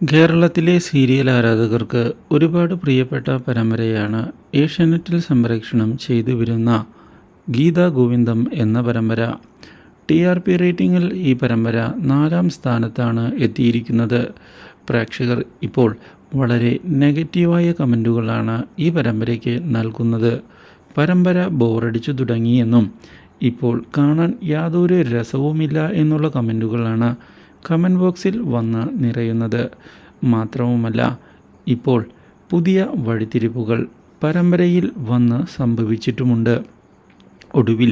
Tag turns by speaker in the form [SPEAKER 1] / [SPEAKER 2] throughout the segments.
[SPEAKER 1] കേരളത്തിലെ സീരിയൽ ആരാധകർക്ക് ഒരുപാട് പ്രിയപ്പെട്ട പരമ്പരയാണ് ഏഷ്യാനെറ്റിൽ സംപ്രേഷണം ചെയ്തു വരുന്ന ഗീതാ ഗോവിന്ദം എന്ന പരമ്പര. TRP റേറ്റിംഗിൽ ഈ പരമ്പര 4-ാം സ്ഥാനത്താണ് എത്തിയിരിക്കുന്നത്. പ്രേക്ഷകർ ഇപ്പോൾ വളരെ നെഗറ്റീവായ കമൻറ്റുകളാണ് ഈ പരമ്പരയ്ക്ക് നൽകുന്നത്. പരമ്പര ബോറടിച്ചു തുടങ്ങിയെന്നും ഇപ്പോൾ കാണാൻ യാതൊരു രസവുമില്ല എന്നുള്ള കമൻറ്റുകളാണ് കമൻറ്റ് ബോക്സിൽ വന്ന് നിറയുന്നത്. മാത്രവുമല്ല, ഇപ്പോൾ പുതിയ വഴിത്തിരിവുകൾ പരമ്പരയിൽ വന്ന് സംഭവിച്ചിട്ടുമുണ്ട്. ഒടുവിൽ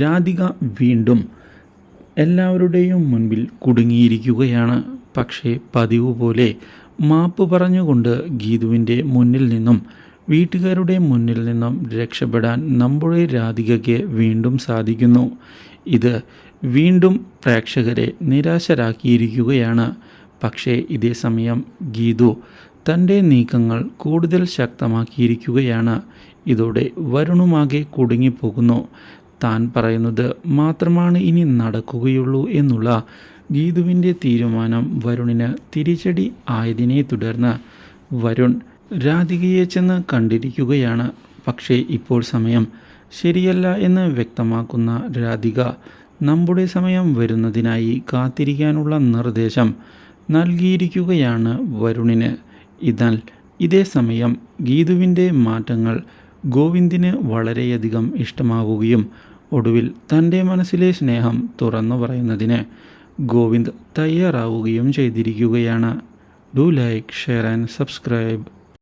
[SPEAKER 1] രാധിക വീണ്ടും എല്ലാവരുടെയും മുൻപിൽ കുടുങ്ങിയിരിക്കുകയാണ്. പക്ഷേ പതിവ് പോലെ മാപ്പ് പറഞ്ഞുകൊണ്ട് ഗീതുവിൻ്റെ മുന്നിൽ നിന്നും വീട്ടുകാരുടെ മുന്നിൽ നിന്നും രക്ഷപ്പെടാൻ നമ്മുടെ രാധികയ്ക്ക് വീണ്ടും സാധിക്കുന്നു. ഇത് വീണ്ടും പ്രേക്ഷകരെ നിരാശരാക്കിയിരിക്കുകയാണ്. പക്ഷേ ഇതേ സമയം ഗീതു തൻ്റെ നീക്കങ്ങൾ കൂടുതൽ ശക്തമാക്കിയിരിക്കുകയാണ്. ഇതോടെ വരുണുമാകെ കുടുങ്ങിപ്പോകുന്നു. താൻ പറയുന്നത് മാത്രമാണ് ഇനി നടക്കുകയുള്ളൂ എന്നുള്ള ഗീതുവിൻ്റെ തീരുമാനം വരുണിന് തിരിച്ചടി ആയതിനെ തുടർന്ന് വരുൺ രാധികയെ ചെന്ന് കണ്ടിരിക്കുകയാണ്. പക്ഷേ ഇപ്പോൾ സമയം ശരിയല്ല എന്ന് വ്യക്തമാക്കുന്ന രാധിക നമ്മുടെ സമയം വരുന്നതിനായി കാത്തിരിക്കാനുള്ള നിർദ്ദേശം നൽകിയിരിക്കുകയാണ് വരുണിന്. എന്നാൽ ഇതേ സമയം ഗീതുവിൻ്റെ മാറ്റങ്ങൾ ഗോവിന്ദിന് വളരെയധികം ഇഷ്ടമാവുകയും ഒടുവിൽ തൻ്റെ മനസ്സിലെ സ്നേഹം തുറന്നു പറയുന്നതിന് ഗോവിന്ദ് തയ്യാറാവുകയും ചെയ്തിരിക്കുകയാണ്. Do like, share and subscribe.